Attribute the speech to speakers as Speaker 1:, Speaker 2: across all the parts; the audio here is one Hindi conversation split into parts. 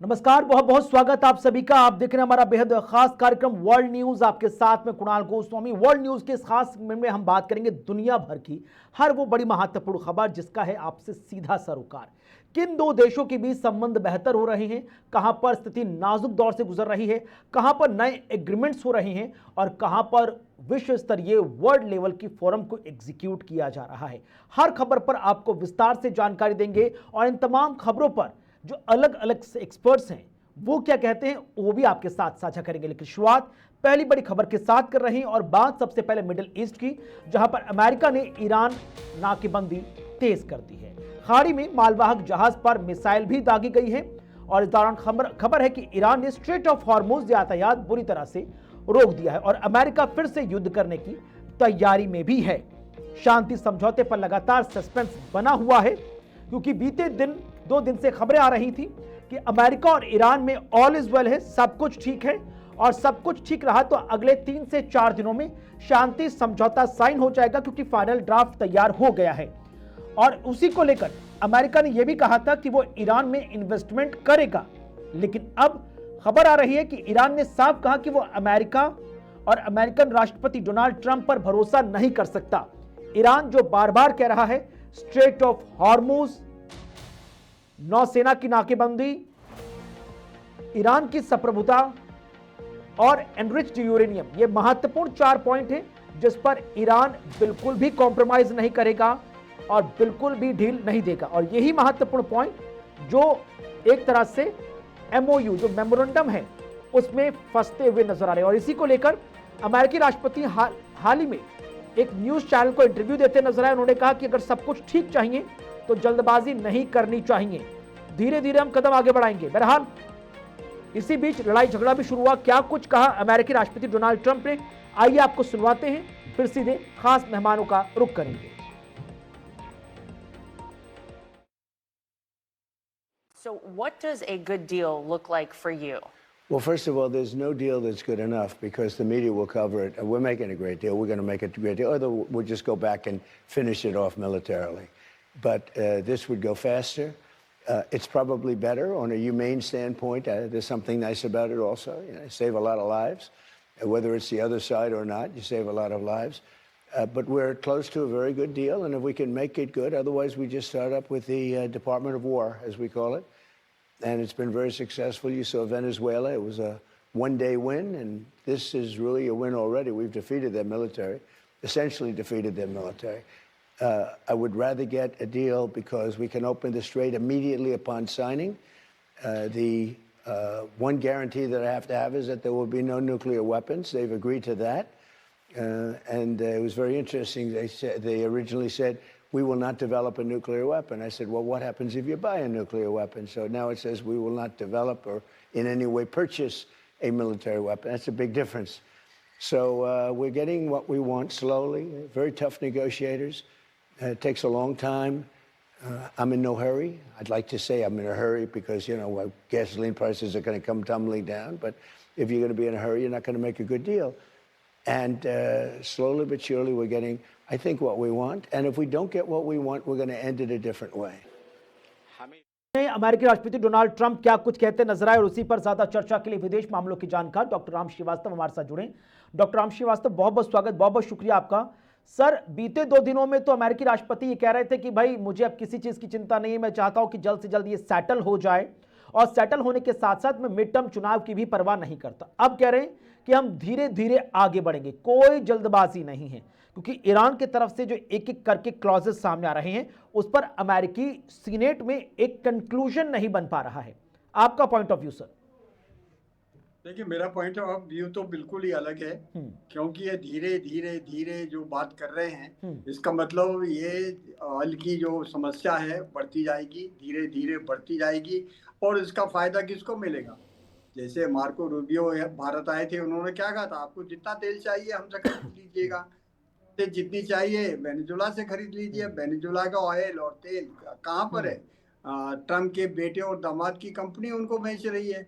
Speaker 1: नमस्कार, बहुत बहुत स्वागत आप सभी का। आप देख रहे हैं हमारा बेहद खास कार्यक्रम वर्ल्ड न्यूज। आपके साथ में कुणाल गोस्वामी। वर्ल्ड न्यूज के इस खास में हम बात करेंगे दुनिया भर की हर वो बड़ी महत्वपूर्ण खबर जिसका है आपसे सीधा सरोकार। किन दो देशों के बीच संबंध बेहतर हो रहे हैं, कहां पर स्थिति नाजुक दौर से गुजर रही है, कहां पर नए एग्रीमेंट्स हो रहे हैं और कहां पर विश्व स्तरीय वर्ल्ड लेवल की फोरम को एग्जीक्यूट किया जा रहा है। हर खबर पर आपको विस्तार से जानकारी देंगे और इन तमाम खबरों पर जो अलग अलग एक्सपर्ट्स हैं वो क्या कहते हैं वो भी आपके साथ साझा करेंगे। लेकिन शुरुआत पहली बड़ी खबर के साथ कर रहे हैं और बात सबसे पहले मिडिल ईस्ट की, जहां पर अमेरिका ने ईरान नाकेबंदी तेज कर दी है। खाड़ी में मालवाहक जहाज पर मिसाइल भी दागी गई है और इस दौरान खबर है कि ईरान ने स्ट्रेट ऑफ हॉर्मुज यातायात बुरी तरह से रोक दिया है और अमेरिका फिर से युद्ध करने की तैयारी में भी है। शांति समझौते पर लगातार सस्पेंस बना हुआ है क्योंकि बीते 2 दिन से खबरें आ रही थी कि अमेरिका और ईरान में ऑल इज वेल है, सब कुछ ठीक है और सब कुछ ठीक रहा तो अगले 3 से 4 दिनों में शांति समझौता साइन हो जाएगा क्योंकि फाइनल ड्राफ्ट तैयार हो गया है। और उसी को लेकर अमेरिका ने यह भी कहा था कि वो ईरान में इन्वेस्टमेंट करेगा। लेकिन अब खबर आ रही है कि ईरान ने साफ कहा कि वो अमेरिका और अमेरिकन राष्ट्रपति डोनाल्ड ट्रंप पर भरोसा नहीं कर सकता। ईरान जो बार बार कह रहा है स्ट्रेट ऑफ हॉर्मुज, नौसेना की नाकेबंदी, ईरान की संप्रभुता और एनरिच्ड यूरेनियम, ये महत्वपूर्ण 4 पॉइंट हैं जिस पर ईरान बिल्कुल भी कॉम्प्रोमाइज नहीं करेगा और बिल्कुल भी ढील नहीं देगा। और यही महत्वपूर्ण पॉइंट जो एक तरह से एमओयू जो मेमोरेंडम है उसमें फंसते हुए नजर आ रहे हैं। और इसी को लेकर अमेरिकी राष्ट्रपति हाल ही में एक न्यूज चैनल को इंटरव्यू देते नजर आए। उन्होंने कहा कि अगर सब कुछ ठीक चाहिए तो जल्दबाजी नहीं करनी चाहिए, धीरे धीरे हम कदम आगे बढ़ाएंगे। बहरहाल इसी बीच लड़ाई झगड़ा भी शुरू हुआ। क्या कुछ कहा अमेरिकी राष्ट्रपति डोनाल्ड ट्रंप ने, आइए आपको सुनवाते हैं, फिर सीधे खास मेहमानों का रुख करेंगे।
Speaker 2: So what does a good deal look like for you?
Speaker 3: Well, first of all, there's no deal that's good enough because the media will cover it. We're making a great deal. We're going to make it a great deal. Or we'll just go back and finish it off militarily. But this would go faster. It's probably better on a humane standpoint. There's something nice about it also. You know, save a lot of lives. Whether it's the other side or not, you save a lot of lives. But we're close to a very good deal, and if we can make it good, otherwise we just start up with the Department of War, as we call it. And it's been very successful. You saw Venezuela. It was a one-day win, and this is really a win already. We've defeated their military, essentially defeated their military. I would rather get a deal because we can open the strait immediately upon signing. The one guarantee that I have to have is that there will be no nuclear weapons. They've agreed to that. And it was very interesting. They originally said, we will not develop a nuclear weapon. I said, well, what happens if you buy a nuclear weapon? So now it says we will not develop or in any way purchase a military weapon. That's a big difference. So we're getting what we want slowly. Very tough negotiators. It takes a long time. I'm in no hurry. I'd like to say I'm in a hurry because, you know, gasoline prices are going to come tumbling down. But if you're going to be in a hurry, you're not going to make a good deal. And slowly but surely we're getting, I think, what we want. And if we don't get what we want, we're going to end it a different way.
Speaker 1: अमेरिकी राष्ट्रपति डोनाल्ड ट्रंप क्या कुछ कहते नजर आए और उसी पर ज्यादा चर्चा के लिए विदेश मामलों के जानकार डॉक्टर राम श्रीवास्तव हमारे साथ जुड़े। डॉक्टर राम श्रीवास्तव, बहुत बहुत स्वागत, बहुत बहुत शुक्रिया आपका। सर, बीते 2 दिनों में तो अमेरिकी राष्ट्रपति ये कह रहे थे कि भाई मुझे अब किसी चीज की चिंता नहीं है, मैं चाहता हूं कि जल्द से जल्द ये सेटल हो जाए और सेटल होने के साथ साथ मैं मिड टर्म चुनाव की भी परवाह नहीं करता। अब कह रहे हैं कि हम धीरे धीरे आगे बढ़ेंगे, कोई जल्दबाजी नहीं है क्योंकि ईरान की तरफ से जो एक एक करके क्लॉजेस सामने आ रहे हैं उस पर अमेरिकी सीनेट में एक कंक्लूजन नहीं बन पा रहा है। आपका पॉइंट ऑफ व्यू सर?
Speaker 4: देखिए, मेरा पॉइंट ऑफ व्यू तो बिल्कुल ही अलग है क्योंकि ये धीरे धीरे धीरे जो बात कर रहे हैं इसका मतलब ये हल की जो समस्या है बढ़ती जाएगी, धीरे धीरे बढ़ती जाएगी और इसका फायदा किसको मिलेगा? जैसे मार्को रूबियो भारत आए थे, उन्होंने क्या कहा था, आपको जितना तेल चाहिए हमसे खरीद लीजिएगा, जितनी चाहिए वेनेजुला से खरीद लीजिए। वेनेजुला का ऑयल और तेल कहाँ पर है? ट्रम्प के बेटे और दामाद की कंपनी उनको बेच रही है।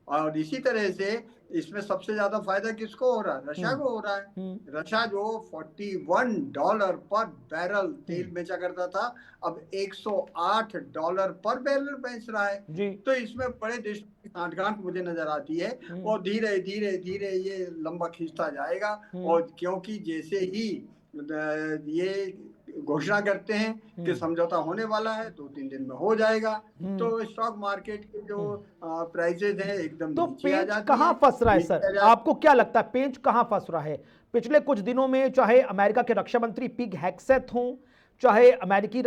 Speaker 4: और इसी तरह से इसमें सबसे ज्यादा फायदा किसको हो रहा है? रशिया को हो रहा है। रशिया जो $41 पर बैरल तेल बेचा करता था, अब $108 पर बैरल बेच रहा है।
Speaker 1: जी।
Speaker 4: तो इसमें बड़े देश की सांठगांठ मुझे नजर आती है, और धीरे धीरे धीरे ये लंबा खींचता जाएगा। और क्योंकि जैसे ही ये घोषणा करते हैं कि समझौता होने वाला है, 2-3 दिन में हो जाएगा, तो स्टॉक मार्केट के जो प्राइसेज हैं एकदम
Speaker 1: तो
Speaker 4: नीचे आ
Speaker 1: पेंच
Speaker 4: जाती
Speaker 1: कहां
Speaker 4: है।
Speaker 1: फंस रहा है
Speaker 4: नीचे आ
Speaker 1: सर?
Speaker 4: जाती
Speaker 1: आपको क्या लगता है पेंच कहां फंस रहा है? पिछले कुछ दिनों में चाहे अमेरिका के रक्षा मंत्री पिग हेगसेथ हों, चाहे अमेरिकी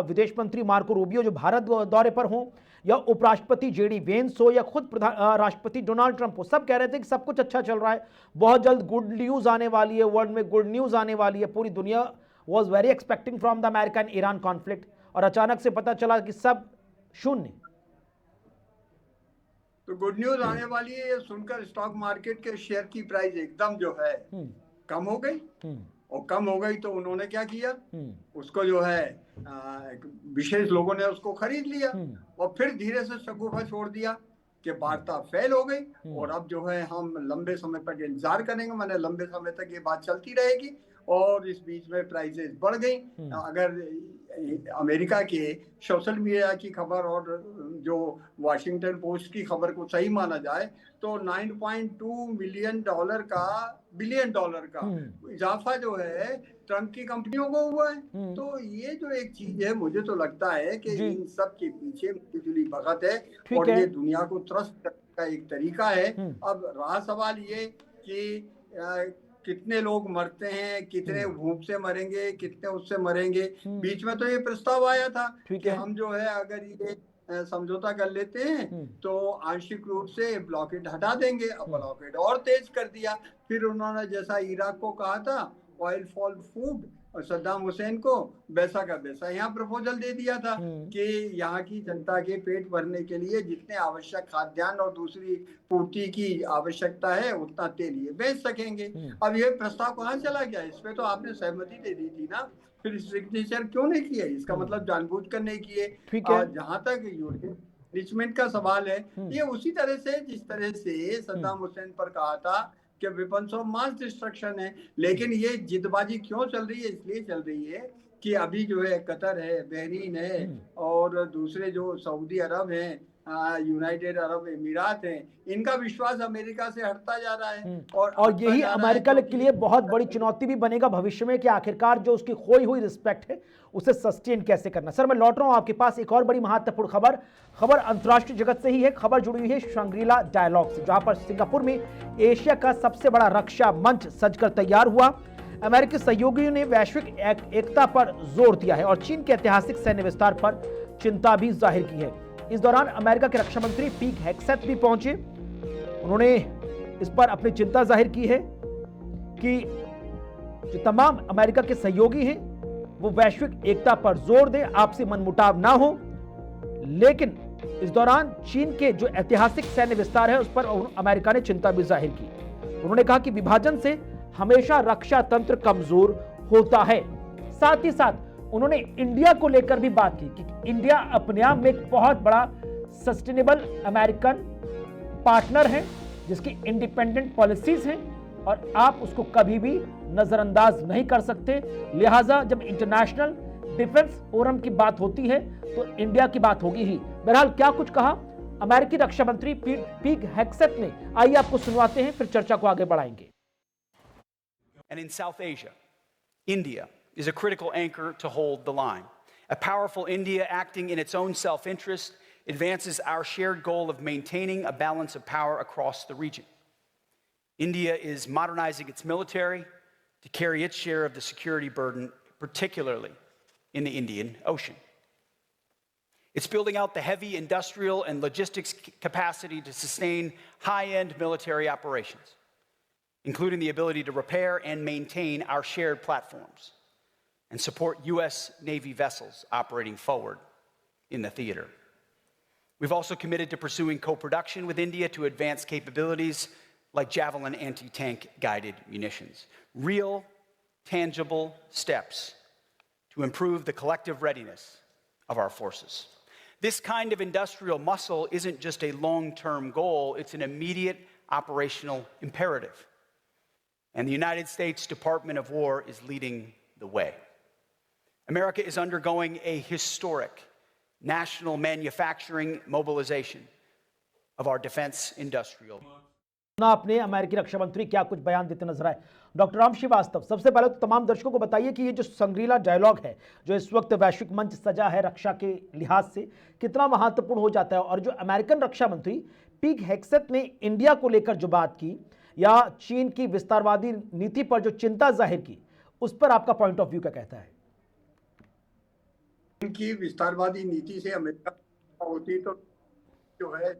Speaker 1: विदेश मंत्री मार्को रूबियो जो भारत दौरे पर हों, या उपराष्ट्रपति जेडी वेंस हो, या खुद राष्ट्रपति डोनाल्ड ट्रंप हो, सब कह रहे थे कि सब कुछ अच्छा चल रहा है, बहुत जल्द गुड न्यूज आने वाली है, वर्ल्ड में गुड न्यूज आने वाली है, पूरी दुनिया was very expecting from the American Iran conflict, और अचानक से पता चला कि सब शून्य।
Speaker 4: तो गुड न्यूज आने वाली है, ये सुनकर स्टॉक मार्केट के शेयर की प्राइस एकदम जो है कम हो गई। और कम हो गई तो उन्होंने क्या किया, उसको जो है विशेष लोगों ने उसको खरीद लिया, और फिर धीरे से शगुफा छोड़ दिया कि वार्ता फेल हो गई। और अब जो है हम लंबे समय तक इंतजार करेंगे, माने लंबे समय तक ये बात चलती रहेगी, और इस बीच में प्राइसेस बढ़ गई। अगर अमेरिका के सोशल मीडिया की खबर और जो वाशिंगटन पोस्ट की खबर को सही माना जाए, तो $9.2 बिलियन डॉलर का इजाफा जो है ट्रम्प की कंपनियों को हुआ है। तो ये जो एक चीज है, मुझे तो लगता है कि इन सब के पीछे मिलीजुली भगत है, और ये दुनिया को त्रस्त करने का एक तरीका है। अब रहा सवाल ये कि कितने लोग मरते हैं, कितने भूख से मरेंगे, कितने उससे मरेंगे। बीच में तो ये प्रस्ताव आया था कि हम जो है अगर ये समझौता कर लेते हैं तो आंशिक रूप से ब्लॉकेड हटा देंगे। अब ब्लॉकेड और तेज कर दिया। फिर उन्होंने जैसा इराक को कहा था ऑयल फॉर फूड, और सद्दाम हुसैन को वैसा का वैसा यहाँ प्रपोजल दे दिया था कि यहाँ की जनता के पेट भरने के लिए जितने आवश्यक खाद्यान्न और दूसरी पूर्ति की आवश्यकता है उतना तेल ये बेच सकेंगे। अब ये प्रस्ताव कहाँ चला गया? इस पे तो आपने सहमति दे दी थी ना, फिर सिग्नेचर क्यों नहीं किए? इसका मतलब जानबूझकर नहीं किए। जहाँ तक एनरिचमेंट का सवाल है, ये उसी तरह से जिस तरह से सद्दाम हुसैन पर कहा था कि वेपन्स ऑफ मास डिस्ट्रक्शन है। लेकिन ये जिदबाजी क्यों चल रही है? इसलिए चल रही है कि अभी जो है कतर है, बहरीन है, और दूसरे जो सऊदी अरब हैं, यूनाइटेड अरब अमीरात हैं, इनका विश्वास अमेरिका से हटता जा रहा है।
Speaker 1: और यही अमेरिका के लिए बहुत बड़ी चुनौती भी बनेगा भविष्य में कि आखिरकार जो उसकी खोई हुई रिस्पेक्ट है उसे सस्टेन कैसे करना। सर मैं लौट रहा हूं आपके पास एक और बड़ी महत्वपूर्ण खबर अंतर्राष्ट्रीय जगत से ही है। खबर जुड़ी हुई है शंग्रीला डायलॉग से, जहां पर सिंगापुर में एशिया का सबसे बड़ा रक्षा मंच सजकर तैयार हुआ। अमेरिकी सहयोगियों ने वैश्विक एकता पर जोर दिया है और चीन के ऐतिहासिक सैन्य विस्तार पर चिंता भी जाहिर की है। इस दौरान अमेरिका के रक्षा मंत्री पिग हेगसेथ भी पहुंचे। उन्होंने इस पर अपनी चिंता जाहिर की है कि जो तमाम अमेरिका के सहयोगी हैं वो वैश्विक एकता पर जोर दें, आपसी मनमुटाव ना हो। लेकिन इस दौरान चीन के जो ऐतिहासिक सैन्य विस्तार है उस पर अमेरिका ने चिंता भी जाहिर की। उन्होंने कहा कि विभाजन से हमेशा रक्षा तंत्र कमजोर होता है। साथ ही साथ उन्होंने इंडिया को लेकर भी बात की कि इंडिया अपने आप में एक बहुत बड़ा सस्टेनेबल अमेरिकन पार्टनर है जिसकी इंडिपेंडेंट पॉलिसीज हैं और आप उसको कभी भी नजरअंदाज नहीं कर सकते। लिहाजा जब इंटरनेशनल डिफेंस फोरम की बात होती है तो इंडिया की बात होगी ही। बहरहाल क्या कुछ कहा अमेरिकी रक्षा मंत्री पिग हेगसेथ ने, आइए आपको सुनवाते हैं, फिर चर्चा को आगे बढ़ाएंगे।
Speaker 5: And in South Asia, India is a critical anchor to hold the line. A powerful India acting in its own self-interest advances our shared goal of maintaining a balance of power across the region. India is modernizing its military to carry its share of the security burden, particularly in the Indian Ocean. It's building out the heavy industrial and logistics capacity to sustain high-end military operations, including the ability to repair and maintain our shared platforms and support U.S. Navy vessels operating forward in the theater. We've also committed to pursuing co-production with India to advance capabilities like Javelin anti-tank guided munitions. Real, tangible steps to improve the collective readiness of our forces. This kind of industrial muscle isn't just a long-term goal, it's an immediate operational imperative. And the United States Department of War is leading the way. America is undergoing a historic national manufacturing mobilization of our defense industrial.
Speaker 1: ना अपने अमेरिकी रक्षा मंत्री क्या कुछ बयान देते नजर आए। डॉक्टर राम श्रीवास्तव, सबसे पहले तो तमाम दर्शकों को बताइए कि ये जो संग्रीला डायलॉग है जो इस वक्त वैश्विक मंच सजा है रक्षा के लिहाज से, कितना महत्वपूर्ण हो जाता है, और जो अमेरिकन रक्षा मंत्री पीट हेग्सेथ ने इंडिया को लेकर जो बात की या चीन की विस्तारवादी नीति पर जो चिंता जाहिर की, उस पर आपका पॉइंट ऑफ व्यू क्या कहता है?
Speaker 4: इनकी विस्तारवादी नीति से अमेरिका होती तो जो है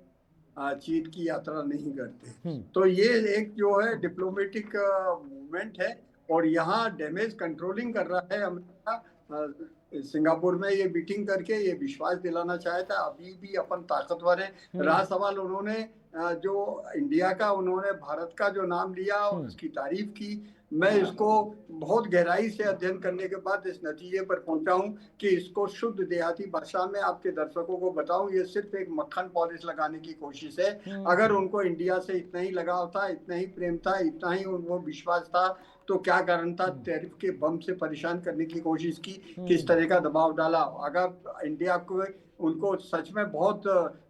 Speaker 4: चीन की यात्रा नहीं करते। तो ये एक जो है डिप्लोमेटिक मूवमेंट है और यहाँ डैमेज कंट्रोलिंग कर रहा है अमेरिका। सिंगापुर में ये मीटिंग करके ये विश्वास दिलाना चाहता है अभी भी अपन ताकतवर है। रहा सवाल, उन्होंने जो इंडिया का, उन्होंने भारत का जो नाम लिया और उसकी तारीफ की। मैं इसको बहुत गहराई से अध्ययन करने के बाद इस नतीजे पर पहुंचा हूं कि इसको शुद्ध देहाती भाषा में आपके दर्शकों को बताऊं, ये सिर्फ एक मक्खन पॉलिश लगाने की कोशिश है। अगर उनको इंडिया से इतना ही लगाव था, इतना ही प्रेम था, इतना ही उनको विश्वास था, तो क्या कारण था टैरिफ के बम से परेशान करने की कोशिश की, किस तरह का दबाव डाला। अगर इंडिया को उनको सच में बहुत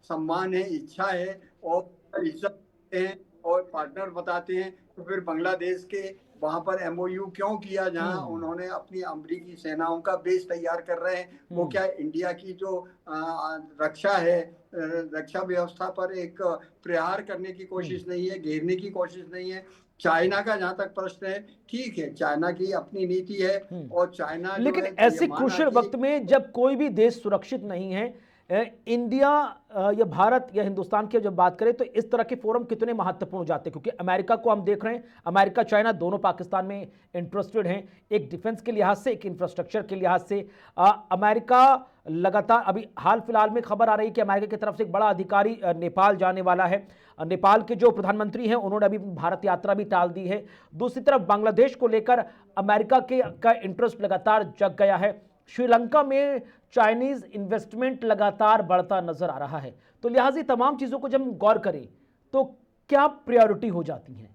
Speaker 4: सम्मान है, इच्छा है और इज्जत हैं और पार्टनर बताते हैं, तो फिर बांग्लादेश के वहां पर MOU क्यों किया जहां उन्होंने अपनी अमेरिकी सेनाओं का बेस तैयार कर रहे हैं। वो क्या इंडिया की जो रक्षा है, रक्षा व्यवस्था पर एक प्रहार करने की कोशिश नहीं है, घेरने की कोशिश नहीं है। चाइना का जहां तक प्रश्न है, ठीक है, चाइना की अपनी नीति है और चाइना,
Speaker 1: लेकिन ऐसे क्रूशियल वक्त में जब कोई भी देश सुरक्षित नहीं है, इंडिया या भारत या हिंदुस्तान की जब बात करें तो इस तरह के फोरम कितने महत्वपूर्ण हो जाते हैं, क्योंकि अमेरिका को हम देख रहे हैं, अमेरिका चाइना दोनों पाकिस्तान में इंटरेस्टेड हैं, एक डिफेंस के लिहाज से, एक इंफ्रास्ट्रक्चर के लिहाज से। अमेरिका लगातार, अभी हाल फिलहाल में खबर आ रही है कि अमेरिका की तरफ से एक बड़ा अधिकारी नेपाल जाने वाला है। नेपाल के जो प्रधानमंत्री हैं उन्होंने अभी भारत यात्रा भी टाल दी है। दूसरी तरफ बांग्लादेश को लेकर अमेरिका का इंटरेस्ट लगातार जग गया है। श्रीलंका में चाइनीज इन्वेस्टमेंट लगातार बढ़ता नजर आ रहा है। तो लिहाजा तमाम चीजों को जब हम गौर करें तो क्या प्रायोरिटी हो जाती है?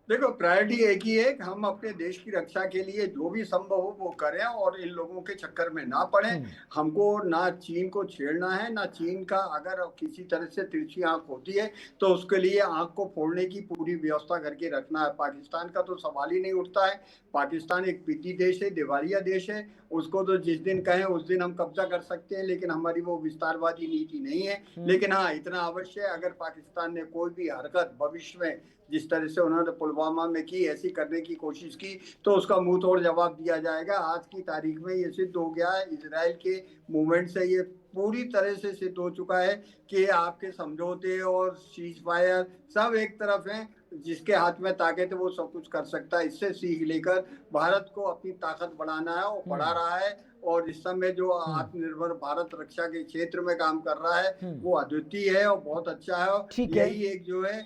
Speaker 4: देखो, प्रायोरिटी एक ही है कि हम अपने देश की रक्षा के लिए जो भी संभव हो वो करें और इन लोगों के चक्कर में ना पड़े। हमको ना चीन को छेड़ना है, ना चीन का अगर किसी तरह से तिरछी आंख होती है तो उसके लिए आंख को फोड़ने की पूरी व्यवस्था करके रखना है। पाकिस्तान का तो सवाल ही नहीं उठता है। पाकिस्तान एक पीटी देश है, दिवालिया देश है। उसको तो जिस दिन कहें उस दिन हम कब्जा कर सकते हैं, लेकिन हमारी वो विस्तारवादी नीति नहीं है। लेकिन हाँ, इतना अवश्य है, अगर पाकिस्तान ने कोई भी हरकत भविष्य में, जिस तरह से उन्होंने पुलवामा में की, ऐसी करने की कोशिश की, तो उसका मुंह तोड़ जवाब दिया जाएगा। आज की तारीख में ये सिद्ध हो गया है, इजराइल के मूवमेंट से ये पूरी तरह से सिद्ध हो चुका है कि आपके समझौते और सीज फायर सब एक तरफ हैं। जिसके हाथ में ताकत है वो सब कुछ कर सकता है। इससे सीख लेकर भारत को अपनी ताकत बढ़ाना है और बढ़ा रहा है। और इस समय जो आत्मनिर्भर भारत रक्षा के क्षेत्र में काम कर रहा है वो अद्वितीय है और बहुत अच्छा है। यही एक जो है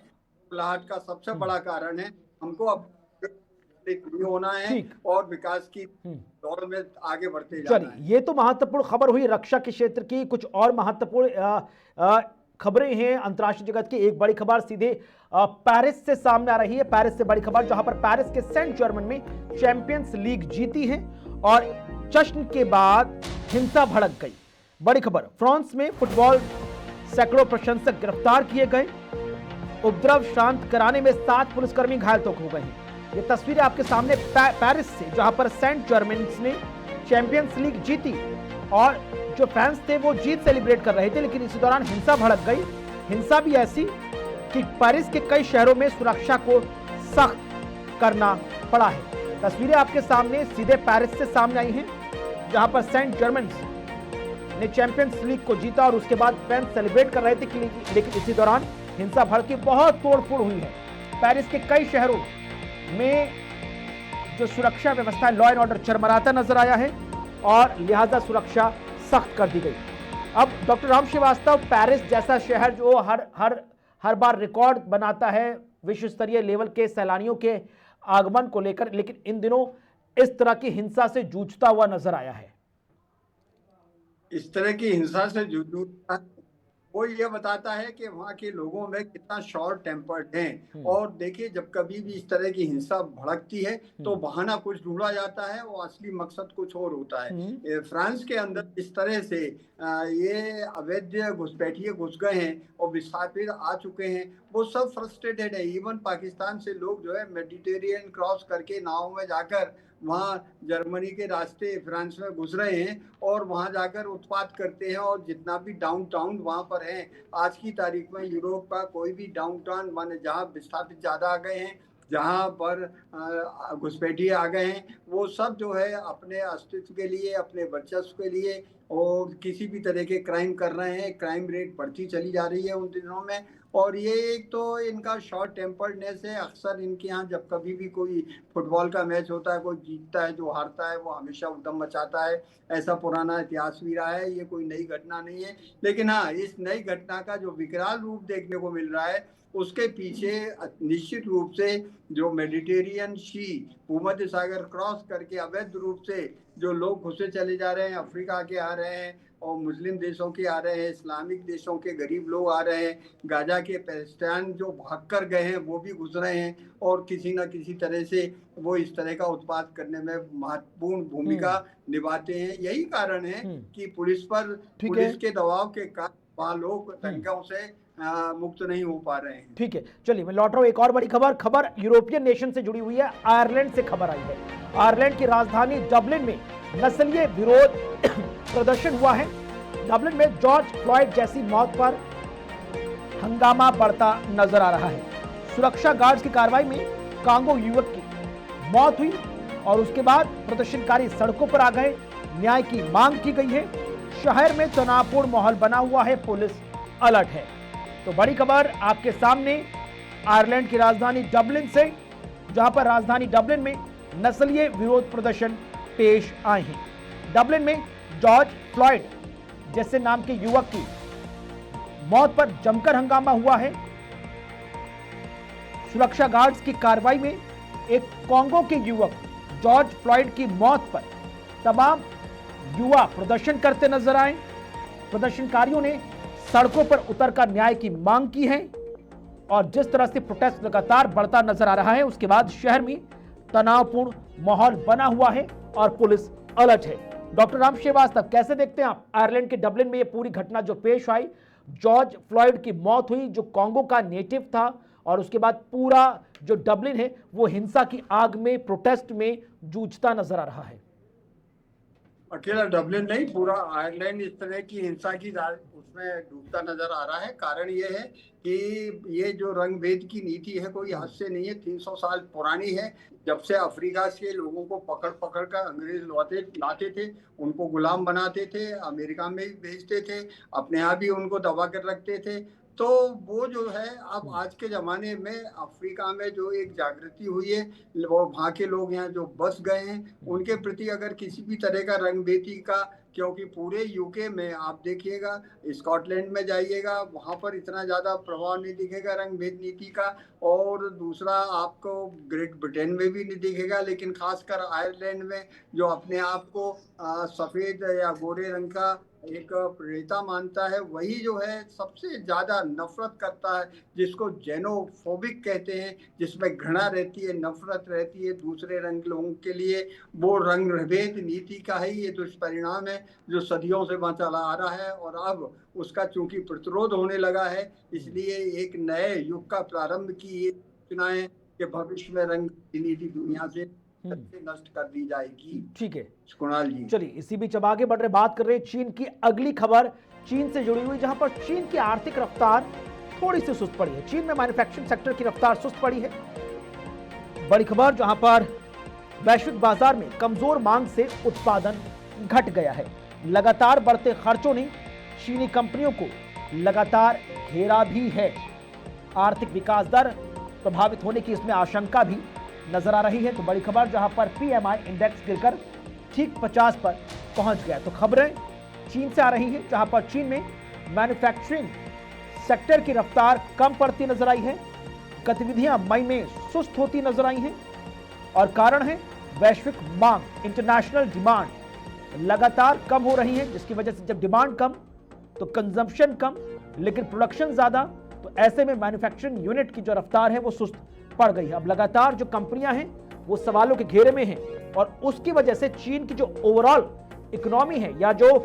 Speaker 4: प्लाट का सबसे बड़ा कारण है। हमको अब होना है और विकास की दौर में आगे बढ़ते जाना है।
Speaker 1: ये तो महत्वपूर्ण खबर हुई रक्षा के क्षेत्र की। कुछ और महत्वपूर्ण खबरें हैं अंतर्राष्ट्रीय जगत की। एक बड़ी खबर सीधे पेरिस से सामने आ रही है। पेरिस से बड़ी खबर, जहां पर पेरिस के सेंट जर्मन में चैंपियंस लीग जीती है और जश्न के बाद हिंसा भड़क गई। बड़ी खबर, फ्रांस में फुटबॉल सैकड़ों प्रशंसक गिरफ्तार किए गए। उपद्रव शांत कराने में 7 पुलिसकर्मी घायल तो हो गए हैं। ये तस्वीरें आपके सामने पेरिस से, जहां पर सेंट जर्मन्स ने चैंपियंस लीग जीती और जो फैंस थे वो जीत सेलिब्रेट कर रहे थे, लेकिन इसी दौरान हिंसा भड़क गई। हिंसा भी ऐसी कि पेरिस के कई शहरों में सुरक्षा को सख्त करना पड़ा है। तस्वीरें आपके सामने सीधे पेरिस से सामने आई हैं, जहां पर सेंट जर्मन्स ने चैंपियंस लीग को जीता और उसके बाद फैंस सेलिब्रेट कर रहे थे, लेकिन इसी दौरान हिंसा भड़की, बहुत तोड़फोड़ हुई है। पेरिस के कई शहरों में जो सुरक्षा व्यवस्था, लॉ एंड ऑर्डर चरमराता नजर आया है और लिहाजा सुरक्षा सख्त कर दी गई। अब डॉक्टर राम श्रीवास्तव, पेरिस जैसा शहर जो हर बार रिकॉर्ड बनाता है विश्व स्तरीय लेवल के सैलानियों के आगमन को लेकर, लेकिन इन दिनों इस तरह की हिंसा से जूझता हुआ नजर आया है।
Speaker 4: इस तरह की हिंसा से जूझना वो ये बताता है कि वहाँ के लोगों में कितना शॉर्ट टेम्पर्ड हैं। और देखिए, जब कभी भी इस तरह की हिंसा भड़कती है तो बहाना कुछ ढूंढा जाता है और असली मकसद कुछ और होता है। फ्रांस के अंदर इस तरह से ये अवैध घुसपैठिए घुस गए हैं और विस्थापित आ चुके हैं, वो सब फ्रस्ट्रेटेड है। इवन पाकिस्तान से लोग जो है मेडिटेरियन क्रॉस करके नाव में जाकर वहाँ जर्मनी के रास्ते फ्रांस में घुस रहे हैं और वहाँ जाकर उत्पात करते हैं। और जितना भी डाउनटाउन वहाँ पर है, आज की तारीख में यूरोप का कोई भी डाउनटाउन माने जहाँ विस्थापित ज़्यादा आ गए हैं, जहाँ पर घुसपैठिए आ गए हैं, वो सब जो है अपने अस्तित्व के लिए, अपने वर्चस्व के लिए और किसी भी तरह के क्राइम कर रहे हैं। क्राइम रेट बढ़ती चली जा रही है उन दिनों में। और ये एक तो इनका शॉर्ट टेम्पर्डनेस है। अक्सर इनके यहाँ जब कभी भी कोई फुटबॉल का मैच होता है, कोई जीतता है, जो हारता है वो हमेशा उद्यम मचाता है। ऐसा पुराना इतिहास भी रहा है, ये कोई नई घटना नहीं है। लेकिन हाँ, इस नई घटना का जो विकराल रूप देखने को मिल रहा है, उसके पीछे निश्चित रूप से जो मेडिटेरियन सी भूमध्य सागर क्रॉस करके अवैध रूप से जो लोग घुसे चले जा रहे हैं, अफ्रीका के आ रहे हैं और मुस्लिम देशों के आ रहे हैं, इस्लामिक देशों के गरीब लोग आ रहे हैं, गाजा के पैलेस्टाइन जो भाग कर गए हैं वो भी घुस रहे हैं और किसी न किसी तरह से वो इस तरह का उत्पाद करने में महत्वपूर्ण भूमिका निभाते हैं। यही कारण है कि पुलिस के दबाव के कारण वहाँ लोग दंगों से मुक्त नहीं हो पा रहे हैं।
Speaker 1: ठीक है, चलिए मैं लौट रहा हूँ। एक और बड़ी खबर यूरोपियन नेशन से जुड़ी हुई है। आयरलैंड से खबर आई है। आयरलैंड की राजधानी डबलिन में नस्लीय विरोध प्रदर्शन हुआ है। डबलिन में जॉर्ज फ्लॉयड जैसी मौत पर हंगामा बढ़ता नजर आ रहा है। सुरक्षा गार्ड्स की कार्रवाई में कांगो युवक की मौत हुई और उसके बाद प्रदर्शनकारी सड़कों पर आ गए। न्याय की मांग की गई है। शहर में तनावपूर्ण माहौल बना हुआ है। पुलिस अलर्ट है। तो बड़ी खबर आपके सामने आयरलैंड की राजधानी डबलिन से, जहां पर राजधानी डबलिन में नस्लीय विरोध प्रदर्शन पेश आए हैं। डबलिन में जॉर्ज फ्लॉयड जैसे नाम के युवक की मौत पर जमकर हंगामा हुआ है। सुरक्षा गार्ड्स की कार्रवाई में एक कांगो के युवक जॉर्ज फ्लॉयड की मौत पर तमाम युवा प्रदर्शन करते नजर आए। प्रदर्शनकारियों ने सड़कों पर उतरकर न्याय की मांग की है और जिस तरह से प्रोटेस्ट लगातार बढ़ता नजर आ रहा है, उसके बाद शहर में तनावपूर्ण माहौल बना हुआ है और पुलिस अलर्ट है। डॉक्टर राम श्रीवास्तव, कैसे देखते हैं आप आयरलैंड के डबलिन में ये पूरी घटना जो पेश आई? जॉर्ज फ्लॉयड की मौत हुई जो कांगो का नेटिव था और उसके बाद पूरा जो डबलिन है वो हिंसा की आग में, प्रोटेस्ट में जूझता नजर आ रहा है।
Speaker 4: अकेला डबलिन नहीं, पूरा आयरलैंड इस तरह की हिंसा की उसमें डूबता नजर आ रहा है। कारण ये है कि ये जो रंग भेद की नीति है कोई हद से नहीं है, 300 साल पुरानी है। जब से अफ्रीका से लोगों को पकड़ पकड़ कर अंग्रेज लाते थे, उनको गुलाम बनाते थे, अमेरिका में भी भेजते थे, अपने यहाँ भी उनको दबा कर रखते थे। तो वो जो है अब आज के ज़माने में अफ्रीका में जो एक जागृति हुई है, वो वहाँ के लोग यहाँ जो बस गए हैं उनके प्रति अगर किसी भी तरह का रंगभेदी का, क्योंकि पूरे यूके में आप देखिएगा, स्कॉटलैंड में जाइएगा, वहाँ पर इतना ज़्यादा प्रभाव नहीं दिखेगा रंगभेद नीति का, और दूसरा आपको ग्रेट ब्रिटेन में भी नहीं दिखेगा। लेकिन खासकर आयरलैंड में जो अपने आप को सफ़ेद या गोरे रंग का एक प्रेता मानता है, वही जो है सबसे ज्यादा नफरत करता है, जिसको जेनोफोबिक कहते हैं, जिसमें घृणा रहती है, नफरत रहती है दूसरे रंग लोगों के लिए। वो रंगभेद नीति का ही ये दुष्परिणाम है जो सदियों से चला आ रहा है और अब उसका चूंकि प्रतिरोध होने लगा है, इसलिए एक नए युग का प्रारंभ की ये सूचना है कि भविष्य में रंग नीति दुनिया से नष्ट कर दी जाएगी।
Speaker 1: ठीक है
Speaker 4: कुणाल जी,
Speaker 1: चलिए इसी बीच अब आगे बढ़ रहे, बात कर रहे हैं चीन की। अगली खबर चीन से जुड़ी हुई, जहां पर चीन की आर्थिक रफ्तार थोड़ी सी सुस्त पड़ी है। चीन में मैन्युफैक्चरिंग सेक्टर की रफ्तार सुस्त पड़ी है। बड़ी खबर, जहां पर वैश्विक बाजार में कमजोर मांग से उत्पादन घट गया है। लगातार बढ़ते खर्चों ने चीनी कंपनियों को लगातार घेरा भी है। आर्थिक विकास दर प्रभावित होने की इसमें आशंका भी नजर आ रही है। तो बड़ी खबर, जहां पर पीएमआई इंडेक्स गिरकर ठीक 50 पर पहुंच गया। तो खबरें चीन से आ रही हैं, जहां पर चीन में मैन्युफैक्चरिंग सेक्टर की रफ्तार कम पड़ती नजर आई है। गतिविधियां मई में सुस्त होती नजर आई हैं और कारण है वैश्विक मांग, इंटरनेशनल डिमांड लगातार कम हो रही हैं, जिसकी वजह से जब डिमांड कम तो कंजम्पशन कम, लेकिन प्रोडक्शन ज्यादा, तो ऐसे में मैन्युफैक्चरिंग यूनिट की जो रफ्तार है वो सुस्त पड़ गई है। अब लगातार जो कंपनियां हैं वो सवालों के घेरे में हैं और उसकी वजह से चीन की जो ओवरऑल इकोनॉमी है या जो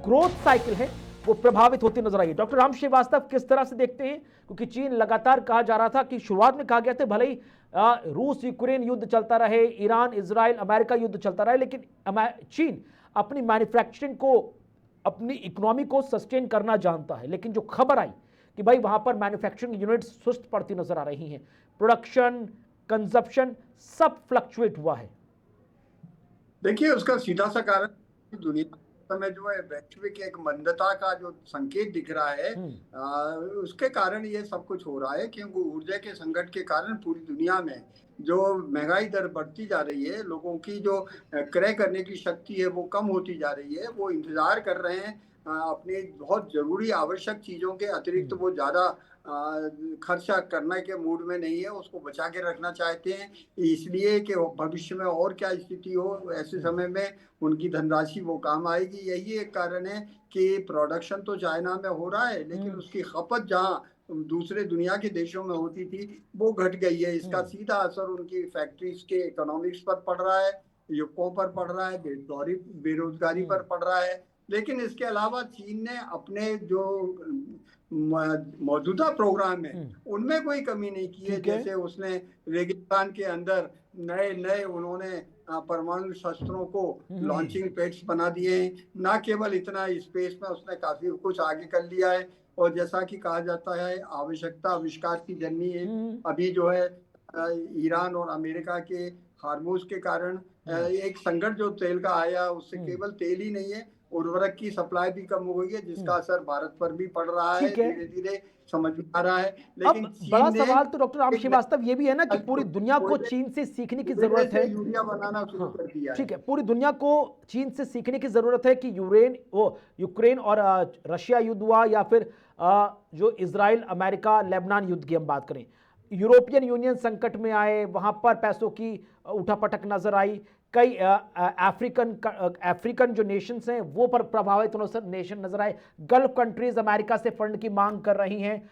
Speaker 1: ग्रोथ साइकिल है वो प्रभावित होती नजर आई है। डॉक्टर राम श्रीवास्तव किस तरह से देखते हैं, क्योंकि चीन लगातार कहा जा रहा था कि शुरुआत में कहा गया था भले ही रूस यूक्रेन युद्ध चलता रहे, ईरान इजराइल अमेरिका युद्ध चलता रहे, लेकिन चीन अपनी मैन्युफैक्चरिंग को, अपनी इकोनॉमी को सस्टेन करना जानता है। लेकिन जो खबर आई कि भाई वहां पर मैन्युफैक्चरिंग यूनिट सुस्त पड़ती नजर आ रही हैं, प्रोडक्शन कंजप्शन सब फ्लक्चुएट हुआ है।
Speaker 4: देखिए, उसका सीधा सा कारण दुनिया में जो है वैश्विक एक मंदता का जो संकेत दिख रहा है, उसके कारण ये सब कुछ हो रहा है। क्योंकि ऊर्जा के संकट के कारण पूरी दुनिया में जो महंगाई दर बढ़ती जा रही है, लोगों की जो क्रय करने की शक्ति है वो कम होती जा रही है। वो इंतजार कर रहे हैं अपनी बहुत जरूरी आवश्यक चीजों के अतिरिक्त वो ज्यादा खर्चा करने के मूड में नहीं है, उसको बचा के रखना चाहते हैं, इसलिए कि भविष्य में और क्या स्थिति हो ऐसे समय में उनकी धनराशि वो काम आएगी। यही एक कारण है कि प्रोडक्शन तो चाइना में हो रहा है, लेकिन उसकी खपत जहाँ दूसरे दुनिया के देशों में होती थी वो घट गई है। इसका सीधा असर उनकी फैक्ट्रीज के इकोनॉमिक्स पर पड़ रहा है, युवकों पर पड़ रहा है, बेरोजगारी पर पड़ रहा है। लेकिन इसके अलावा चीन ने अपने जो मौजूदा प्रोग्राम है उनमें कोई कमी नहीं की है। जैसे उसने रेगिस्तान के अंदर नए नए उन्होंने परमाणु शस्त्रों को लॉन्चिंग पैड्स बना दिए हैं। ना केवल इतना, स्पेस में उसने काफी कुछ आगे कर लिया है। और जैसा कि कहा जाता है आवश्यकता आविष्कार की जननी है। अभी जो है ईरान और अमेरिका के हार्मोज के कारण एक संकट जो तेल का आया, उससे केवल तेल ही नहीं है, उर्वरक की सप्लाई भी कम हो गई है, जिसका असर भारत पर भी पड़ रहा है, धीरे धीरे समझ में आ रहा है। लेकिन
Speaker 1: बड़ा सवाल तो डॉक्टर राम श्रीवास्तव ये भी है ना कि पूरी दुनिया को चीन से सीखने की जरूरत है।
Speaker 4: यूरिया बनाना शुरू कर दिया है।
Speaker 1: ठीक है, पूरी दुनिया को चीन से सीखने की जरूरत है कि यूक्रेन और रशिया युद्ध हुआ या फिर जो इजराइल अमेरिका लेबनान युद्ध की हम बात करें, यूरोपियन यूनियन संकट में आए, वहां पर पैसों की उठापटक नजर आई, कई अफ्रीकन जो नेशंस हैं वो पर प्रभावित नेशन नजर आए, गल्फ कंट्रीज अमेरिका से फंड की मांग कर रही हैं,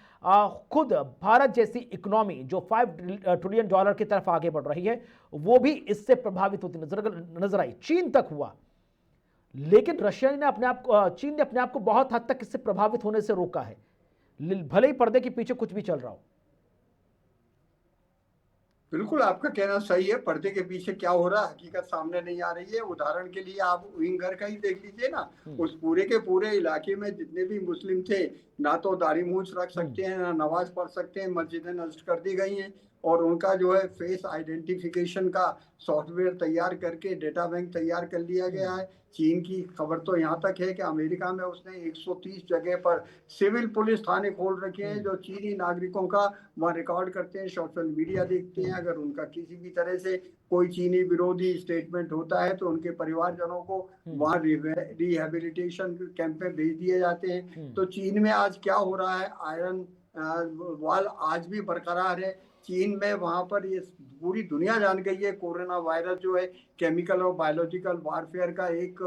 Speaker 1: खुद भारत जैसी इकोनॉमी जो $5 ट्रिलियन की तरफ आगे बढ़ रही है वो भी इससे प्रभावित होती नजर आई। चीन तक हुआ, लेकिन रशिया ने चीन ने अपने आप को बहुत हद तक इससे प्रभावित होने से रोका है, भले ही पर्दे के पीछे कुछ भी चल रहा हो।
Speaker 4: बिल्कुल, आपका कहना सही है। पर्दे के पीछे क्या हो रहा है हकीकत सामने नहीं आ रही है। उदाहरण के लिए आप विंगर का ही देख लीजिए ना, उस पूरे के पूरे इलाके में जितने भी मुस्लिम थे, ना तो दाढ़ी मूंछ रख सकते हैं, ना नमाज पढ़ सकते हैं, मस्जिदें नष्ट कर दी गई हैं। और उनका जो है फेस आइडेंटिफिकेशन का सॉफ्टवेयर तैयार करके डेटा बैंक तैयार कर लिया गया है। चीन की खबर तो यहाँ तक है कि अमेरिका में उसने 130 जगह पर सिविल पुलिस थाने खोल रखे हैं जो चीनी नागरिकों का वहाँ रिकॉर्ड करते हैं, सोशल मीडिया देखते हैं। अगर उनका किसी भी तरह से कोई चीनी विरोधी स्टेटमेंट होता है तो उनके परिवारजनों को वहाँ रिहेबिलिटेशन कैंप में भेज दिए जाते हैं। तो चीन में आज क्या हो रहा है, आयरन वाल आज भी बरकरार है चीन में। वहां पर ये पूरी दुनिया जान गई है कोरोना वायरस जो है केमिकल और बायोलॉजिकल वारफेयर का एक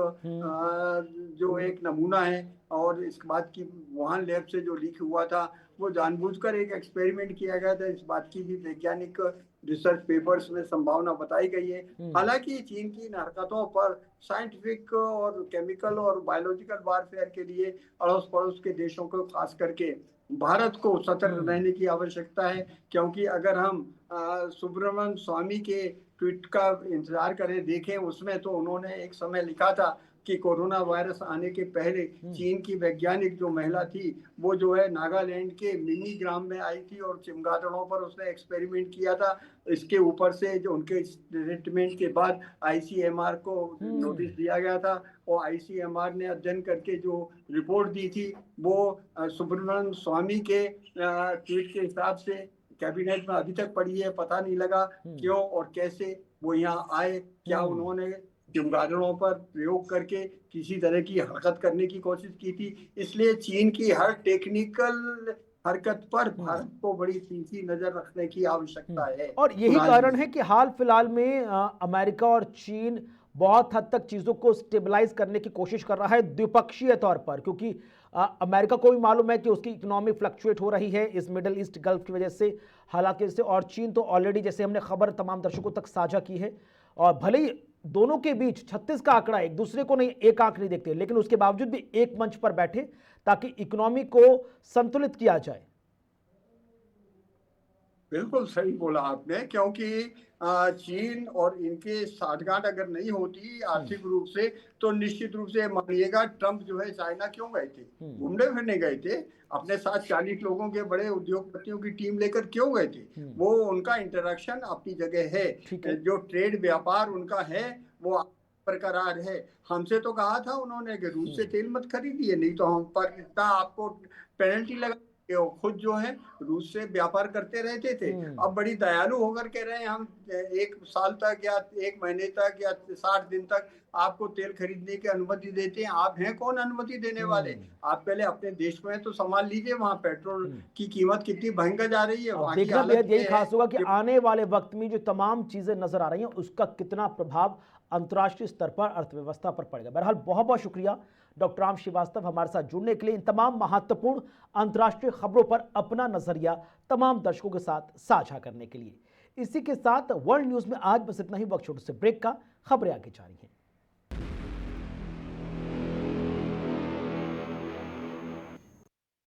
Speaker 4: नमूना है। और इस बात की वुहान लैब से जो लीक हुआ था वो जानबूझकर एक एक्सपेरिमेंट किया गया था, इस बात की भी वैज्ञानिक रिसर्च पेपर्स में संभावना बताई गई है। हालांकि चीन की इन हरकतों पर साइंटिफिक और केमिकल और बायोलॉजिकल वारफेयर के लिए अड़ोस पड़ोस के देशों को खास करके भारत को सतर्क रहने की आवश्यकता है। क्योंकि अगर हम सुब्रमण्यम स्वामी के ट्वीट का इंतजार करें, देखें, उसमें तो उन्होंने एक समय लिखा था कि कोरोना वायरस आने के पहले चीन की वैज्ञानिक जो महिला थी वो जो है नागालैंड के मिनी ग्राम में आई थी और चमगादड़ों पर उसने एक्सपेरिमेंट किया था। इसके ऊपर से जो उनके स्टेटमेंट के बाद ICMR को नोटिस दिया गया था और ICMR ने अध्ययन करके जो रिपोर्ट दी थी वो सुब्रमण्यम स्वामी के ट्वीट के हिसाब से कैबिनेट में अभी तक पड़ी है। पता नहीं लगा क्यों और कैसे वो यहाँ आए, क्या उन्होंने चमगादड़ों पर प्रयोग करके किसी तरह की हरकत करने की कोशिश की थी। इसलिए चीन की हर टेक्निकल हरकत पर भारत को बड़ी तीखी नजर रखने की आवश्यकता है।
Speaker 1: और यही कारण है कि हाल फिलहाल में अमेरिका और चीन बहुत हद तक चीज़ों को स्टेबलाइज करने की कोशिश कर रहा है द्विपक्षीय तौर पर, क्योंकि अमेरिका को भी मालूम है कि उसकी इकोनॉमी फ्लक्चुएट हो रही है इस मिडल ईस्ट गल्फ की वजह से, हालांकि इससे, और चीन तो ऑलरेडी, जैसे हमने खबर तमाम दर्शकों तक साझा की है, और भले ही दोनों के बीच 36 का आंकड़ा एक दूसरे को नहीं, एक आंख नहीं देखते, लेकिन उसके बावजूद भी एक मंच पर बैठे ताकि इकोनॉमी को संतुलित किया जाए।
Speaker 4: बिल्कुल सही बोला आपने, क्योंकि चीन और इनके साठगांठ अगर नहीं होती आर्थिक रूप से, तो निश्चित रूप से मानिएगा ट्रंप जो है चाइना क्यों गए थे, घूमने फिरने गए थे, अपने साथ 40 लोगों के बड़े उद्योगपतियों की टीम लेकर क्यों गए थे। वो उनका इंटरेक्शन अपनी जगह है, जो ट्रेड व्यापार उनका है वो बरकरार है। हमसे तो कहा था उन्होंने कि रूस से तेल मत खरीदिए, नहीं तो हम पर इतना आपको पेनल्टी लगा, खुद जो है रूस से व्यापार करते रहते थे। अब बड़ी दयालु होकर कह रहे हैं हम 1 साल तक या 1 महीने तक या 60 दिन तक आपको तेल खरीदने की अनुमति देते हैं। आप हैं कौन अनुमति देने वाले? आप पहले अपने देश में तो संभाल लीजिए, वहाँ पेट्रोल की कीमत कितनी भयंकर जा रही है। वहाँ
Speaker 1: देखना बेहद यही खास होगा कि आने वाले वक्त में जो तमाम चीजें नजर आ रही हैं उसका कितना प्रभाव अंतर्राष्ट्रीय स्तर पर अर्थव्यवस्था पर पड़ेगा। बहरहाल बहुत बहुत शुक्रिया डॉक्टर राम श्रीवास्तव हमारे साथ जुड़ने के लिए, इन तमाम महत्वपूर्ण अंतर्राष्ट्रीय खबरों पर अपना नजरिया तमाम दर्शकों के साथ साझा करने के लिए। इसी के साथ वर्ल्ड न्यूज में आज बस इतना ही। वक्त छोटे से ब्रेक का, खबरें आगे जारी हैं।